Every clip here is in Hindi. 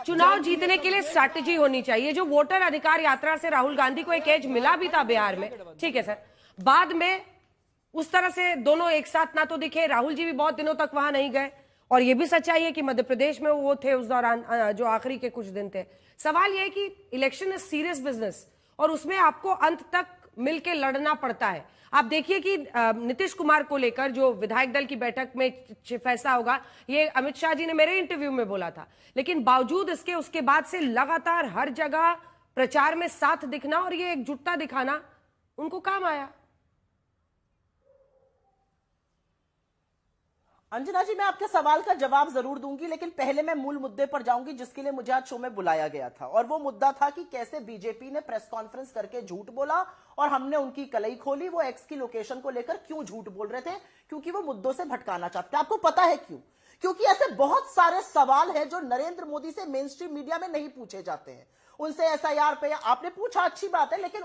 चुनाव जीतने के लिए स्ट्रैटेजी होनी चाहिए। जो वोटर अधिकार यात्रा से राहुल गांधी को एक एज मिला भी था बिहार में, ठीक है सर, बाद में उस तरह से दोनों एक साथ ना तो दिखे। राहुल जी भी बहुत दिनों तक वहां नहीं गए, और ये भी सच्चाई है कि मध्य प्रदेश में वो थे उस दौरान, जो आखिरी के कुछ दिन थे। सवाल यह है कि इलेक्शन इज सीरियस बिजनेस, और उसमें आपको अंत तक मिलकर लड़ना पड़ता है। आप देखिए कि नीतीश कुमार को लेकर जो विधायक दल की बैठक में फैसला होगा, ये अमित शाह जी ने मेरे इंटरव्यू में बोला था, लेकिन बावजूद इसके उसके बाद से लगातार हर जगह प्रचार में साथ दिखना और ये एकजुटता दिखाना उनको काम आया। अंजना जी, मैं आपके सवाल का जवाब जरूर दूंगी, लेकिन पहले मैं मूल मुद्दे पर जाऊंगी जिसके लिए मुझे आज शो में बुलाया गया था, और वो मुद्दा था कि कैसे बीजेपी ने प्रेस कॉन्फ्रेंस करके झूठ बोला और हमने उनकी कलई खोली। वो एक्स की लोकेशन को लेकर क्यों झूठ बोल रहे थे? क्योंकि वो मुद्दों से भटकाना चाहते थे। आपको पता है क्यों? क्योंकि ऐसे बहुत सारे सवाल हैं जो नरेंद्र मोदी से मेन स्ट्रीम मीडिया में नहीं पूछे जाते हैं। उनसे एसआईआर पे आपने पूछा, अच्छी बात है, लेकिन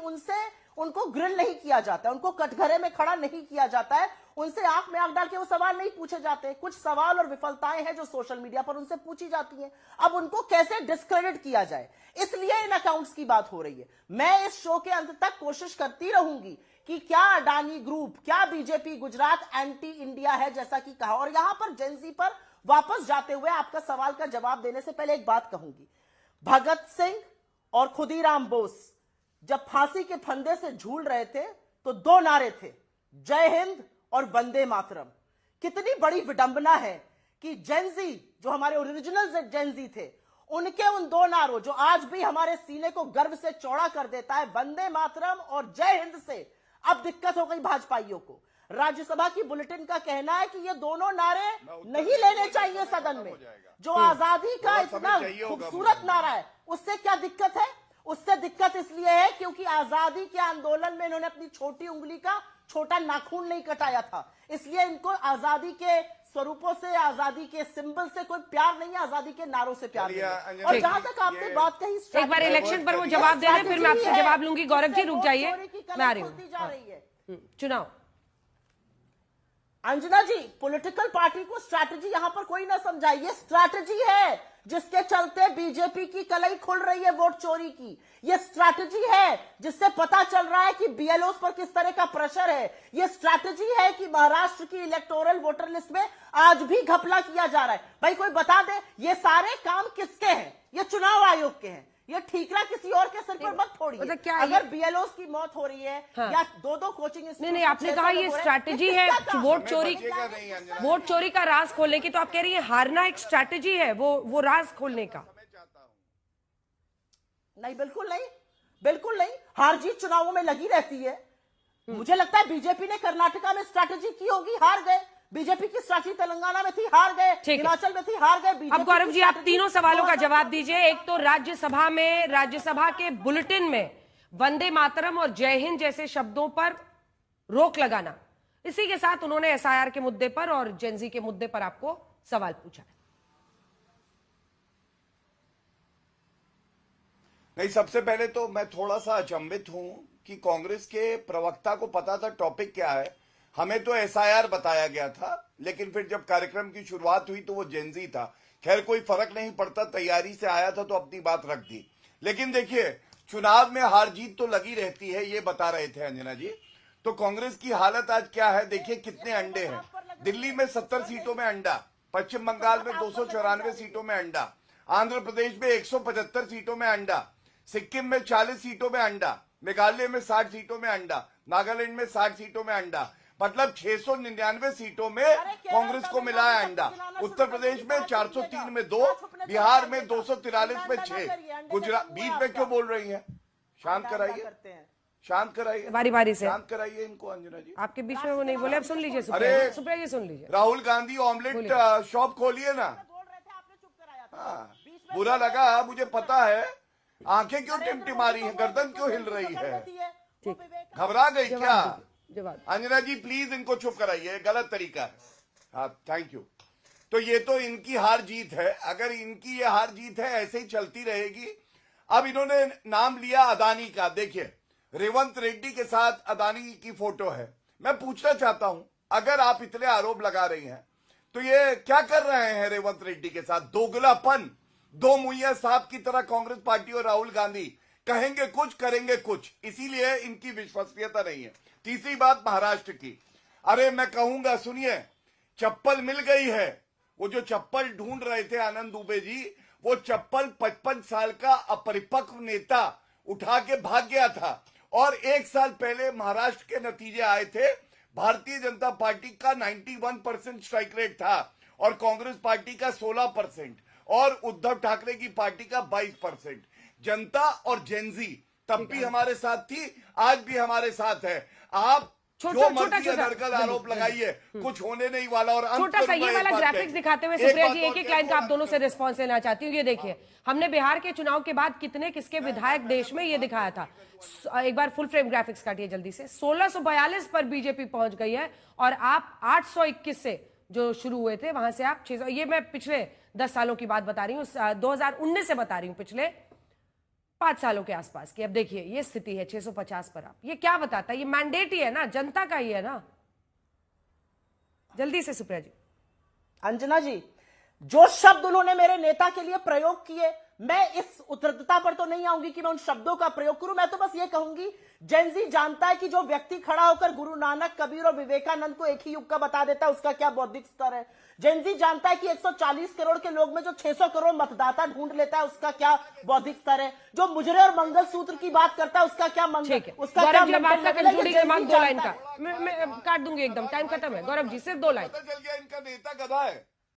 उनको ग्रिल नहीं किया जाता, उनको कटघरे में खड़ा नहीं किया जाता है, उनसे आंख में आंख डाल के वो सवाल नहीं पूछे जाते। कुछ सवाल और विफलताएं हैं जो सोशल मीडिया पर उनसे पूछी जाती हैं। अब उनको कैसे डिस्क्रेडिट किया जाए, इसलिए इन अकाउंट्स की बात हो रही है। मैं इस शो के अंत तक कोशिश करती रहूंगी कि क्या अडानी ग्रुप, क्या बीजेपी गुजरात एंटी इंडिया है जैसा कि कहा। और यहां पर जेनजी पर वापस जाते हुए आपका सवाल का जवाब देने से पहले एक बात कहूंगी। भगत सिंह और खुदीराम बोस जब फांसी के फंदे से झूल रहे थे तो दो नारे थे, जय हिंद और वंदे मातरम। कितनी बड़ी विडंबना है कि जेनजी, जो हमारे ओरिजिनल जेनजी थे, उनके उन दो नारों जो आज भी हमारे सीने को गर्व से चौड़ा कर देता है, वंदे मातरम और जय हिंद से अब दिक्कत हो गई भाजपाइयों को। राज्यसभा की बुलेटिन का कहना है कि ये दोनों नारे नहीं लेने चाहिए सदन में। जो आजादी का इतना खूबसूरत नारा है, उससे क्या दिक्कत है? उससे दिक्कत इसलिए है क्योंकि आजादी के आंदोलन में इन्होंने अपनी छोटी उंगली का छोटा नाखून नहीं कटाया था, इसलिए इनको आजादी के स्वरूपों से, आजादी के सिंबल से कोई प्यार नहीं है, आजादी के नारों से प्यार नहीं है। और जहां तक आपने बात कही, एक बार इलेक्शन पर वो जवाब दे रहे हैं, फिर मैं आपसे जवाब लूंगी। गौरव जी रुक जाइए, मैं आ रही हूँ। चुनाव अंजना जी, पॉलिटिकल पार्टी को स्ट्रैटेजी यहां पर कोई ना समझाए। ये स्ट्रैटेजी है जिसके चलते बीजेपी की कलई खुल रही है वोट चोरी की। ये स्ट्रैटेजी है जिससे पता चल रहा है कि बीएलओस पर किस तरह का प्रेशर है। ये स्ट्रैटेजी है कि महाराष्ट्र की इलेक्टोरल वोटर लिस्ट में आज भी घपला किया जा रहा है। भाई कोई बता दे, ये सारे काम किसके हैं? ये चुनाव आयोग के हैं। ये ठीकरा किसी और के सिर पर मत फोड़िए। मतलब क्या अगर बीएलओस की मौत हो रही है, हाँ, या दो कोचिंग, नहीं, आपने कहा ये स्ट्रैटेजी है वोट चोरी का राज खोलने की, तो आप कह रही है हारना एक स्ट्रैटेजी है वो राज खोलने का? नहीं, बिल्कुल नहीं, बिल्कुल नहीं। हार जीत चुनावों में लगी रहती है। मुझे लगता है बीजेपी ने कर्नाटका में स्ट्रैटेजी की होगी, हार गए। बीजेपी की स्ट्रैटेजी तेलंगाना में थी, हार गए। हिमाचल में थी, हार गए। अब गौरव जी, आप तीनों सवालों का जवाब दीजिए। एक तो राज्यसभा के बुलेटिन में वंदे मातरम और जय हिंद जैसे शब्दों पर रोक लगाना, इसी के साथ उन्होंने एसआईआर के मुद्दे पर और जेनजी के मुद्दे पर आपको सवाल पूछा है। नहीं, सबसे पहले तो मैं थोड़ा सा अचंभित हूं कि कांग्रेस के प्रवक्ता को पता था टॉपिक क्या है। हमें तो एसआईआर बताया गया था, लेकिन फिर जब कार्यक्रम की शुरुआत हुई तो वो जेनजी था। खैर कोई फर्क नहीं पड़ता, तैयारी से आया था तो अपनी बात रख दी। लेकिन देखिए, चुनाव में हार जीत तो लगी रहती है, ये बता रहे थे अंजना जी। तो कांग्रेस की हालत आज क्या है, देखिए कितने अंडे हैं। दिल्ली में 70 सीटों में अंडा, पश्चिम बंगाल में 294 सीटों में अंडा, आंध्र प्रदेश में 175 सीटों में अंडा, सिक्किम में 40 सीटों में अंडा, मेघालय में 60 सीटों में अंडा, नागालैंड में 60 सीटों में अंडा। मतलब 699 सीटों में कांग्रेस को मिला है अंडा। उत्तर प्रदेश में 403 में 2, बिहार में 243 में 6, गुजरात। बीच में क्यों बोल रही है? शांत कराइए, शांत कराइए, बारी बारी से शांत कराइए इनको। अंजना जी, आपके बीच में वो नहीं बोले, अब सुन लीजिए। अरे सुप्रिया जी सुन लीजिए। राहुल गांधी ऑमलेट शॉप खोलिए ना। हाँ, बुरा लगा, मुझे पता है। आंखें क्यों टिमटिमा रही हैं, गर्दन क्यों हिल रही है? घबरा गई क्या? अंजना जी प्लीज इनको चुप कराइए, गलत तरीका है। हाँ, थैंक यू। तो ये तो इनकी हार जीत है। अगर इनकी ये हार जीत है, ऐसे ही चलती रहेगी। अब इन्होंने नाम लिया अदानी का। देखिए, रेवंत रेड्डी के साथ अदानी की फोटो है। मैं पूछना चाहता हूं, अगर आप इतने आरोप लगा रही हैं तो ये क्या कर रहे हैं रेवंत रेड्डी के साथ? दोगलापन, दो मुहैया सांप की तरह कांग्रेस पार्टी और राहुल गांधी कहेंगे कुछ करेंगे कुछ, इसीलिए इनकी विश्वसनीयता नहीं है। तीसरी बात महाराष्ट्र की, अरे मैं कहूंगा, सुनिए, चप्पल मिल गई है। वो जो चप्पल ढूंढ रहे थे आनंद दुबे जी, वो चप्पल 55 साल का अपरिपक्व नेता उठा के भाग गया था। और एक साल पहले महाराष्ट्र के नतीजे आए थे, भारतीय जनता पार्टी का 91% स्ट्राइक रेट था और कांग्रेस पार्टी का 16% और उद्धव ठाकरे की पार्टी का 22%। जनता और जेनजी तब भी हमारे साथ थी, आज भी हमारे साथ है। आप जो मर्जी अनर्गल आरोप लगाइए, कुछ होने नहीं वाला। और छोटा सा ये वाला ग्राफिक्स दिखाते हुए सुप्रिया जी एक लाइन का आप दोनों से रिस्पॉन्स लेना चाहती हूँ। ये देखिए, हमने बिहार के चुनाव के बाद कितने किसके विधायक देश में ये दिखाया था। एक बार फुल फ्रेम ग्राफिक्स काटिए जल्दी से। 1642 पर बीजेपी पहुंच गई है और आप 821 से जो शुरू हुए थे वहां से आप 600, ये मैं पिछले 10 सालों की बात बता रही हूँ, 2019 से बता रही हूँ, पिछले 5 सालों के आसपास की। अब देखिए ये स्थिति है 650 पर। आप ये क्या बताता है? ये मैंडेट ही है ना, जनता का ही है ना। जल्दी से सुप्रिया जी। अंजना जी, जो शब्द उन्होंने मेरे नेता के लिए प्रयोग किए, मैं इस उद्धृतता पर तो नहीं आऊंगी कि मैं उन शब्दों का प्रयोग करूं। मैं तो बस ये कहूंगी, जेनजी जानता है कि जो व्यक्ति खड़ा होकर गुरु नानक, कबीर और विवेकानंद को एक ही युग का बता देता है, उसका क्या बौद्धिक स्तर है। जेनजी जानता है कि 140 करोड़ के लोग में जो 600 करोड़ मतदाता ढूंढ लेता है, उसका क्या बौद्धिक स्तर है। जो मुजरे और मंगलसूत्र की बात करता है, उसका क्या ठीक है। उसका क्या मैं काट दूंगी एकदम, टाइम खत्म है। गौरव जी सिर्फ 2 लाइन। चल गया, इनका नेता गधा है।